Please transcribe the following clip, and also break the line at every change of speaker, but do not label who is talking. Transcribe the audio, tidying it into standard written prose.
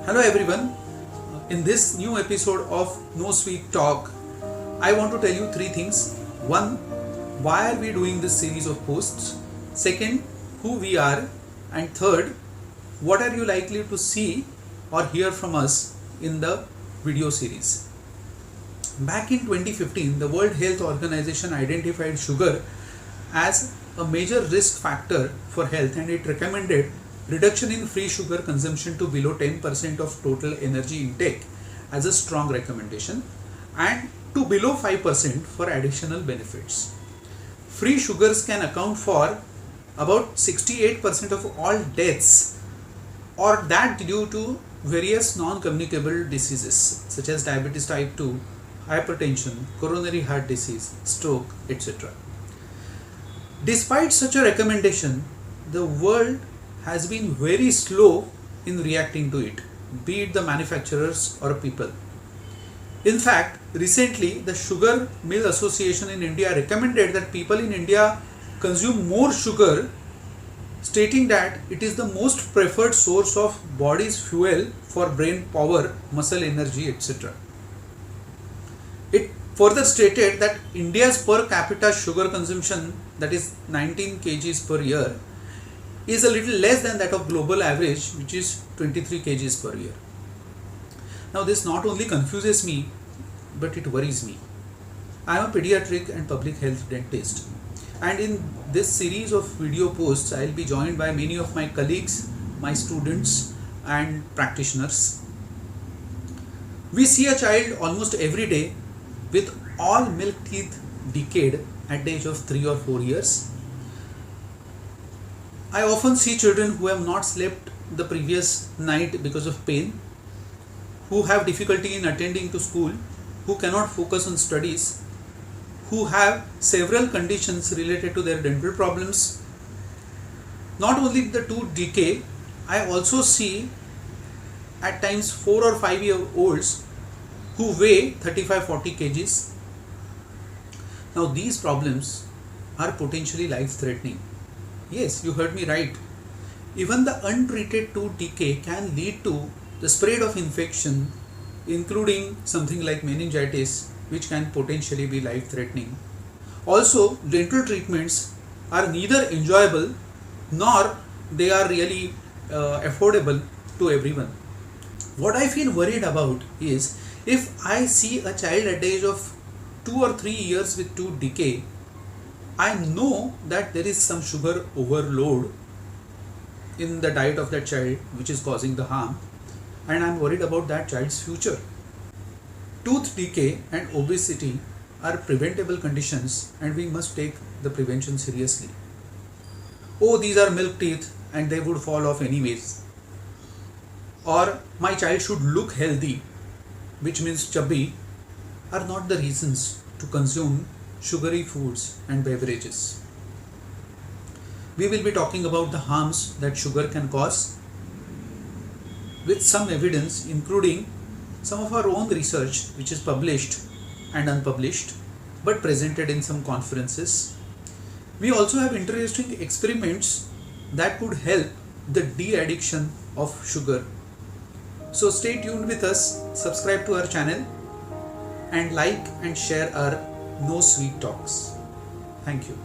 Hello everyone. In this new episode of No Sweet Talk, I want to tell you three things. One, why are we doing this series of posts? Second, who we are. And third, what are you likely to see or hear from us in the video series? Back in 2015, the World Health Organization identified sugar as a major risk factor for health, and it recommended reduction in free sugar consumption to below 10% of total energy intake as a strong recommendation, and to below 5% for additional benefits. Free sugars can account for about 68% of all deaths, or that due to various non-communicable diseases such as diabetes type 2, hypertension, coronary heart disease, stroke, etc. Despite such a recommendation, the world has been very slow in reacting to it, be it the manufacturers or people. In fact, recently the Sugar Mill Association in India recommended that people in India consume more sugar, stating that it is the most preferred source of body's fuel for brain power, muscle energy, etc. It further stated that India's per capita sugar consumption, that is 19 kgs per year, is a little less than that of global average, which is 23 kgs per year. Now this not only confuses me, but it worries me. I am a pediatric and public health dentist, and in this series of video posts I will be joined by many of my colleagues, my students and practitioners. We see a child almost every day with all milk teeth decayed at the age of 3 or 4 years. I often see children who have not slept the previous night because of pain, who have difficulty in attending to school, who cannot focus on studies, who have several conditions related to their dental problems. Not only the tooth decay, I also see at times 4 or 5 year olds who weigh 35-40 kgs. Now these problems are potentially life threatening. Yes, you heard me right. Even the untreated tooth decay can lead to the spread of infection, including something like meningitis, which can potentially be life threatening. Also, dental treatments are neither enjoyable nor they are really affordable to everyone. What I feel worried about is if I see a child at the age of 2 or 3 years with tooth decay, I know that there is some sugar overload in the diet of that child which is causing the harm, and I am worried about that child's future. Tooth decay and obesity are preventable conditions, and we must take the prevention seriously. Oh, these are milk teeth and they would fall off anyways. Or my child should look healthy, which means chubby, are not the reasons to consume sugary foods and beverages. We will be talking about the harms that sugar can cause with some evidence, including some of our own research which is published and unpublished but presented in some conferences. We also have interesting experiments that could help the de-addiction of sugar. So stay tuned with us, subscribe to our channel and like and share our No Sweet Talks. Thank you.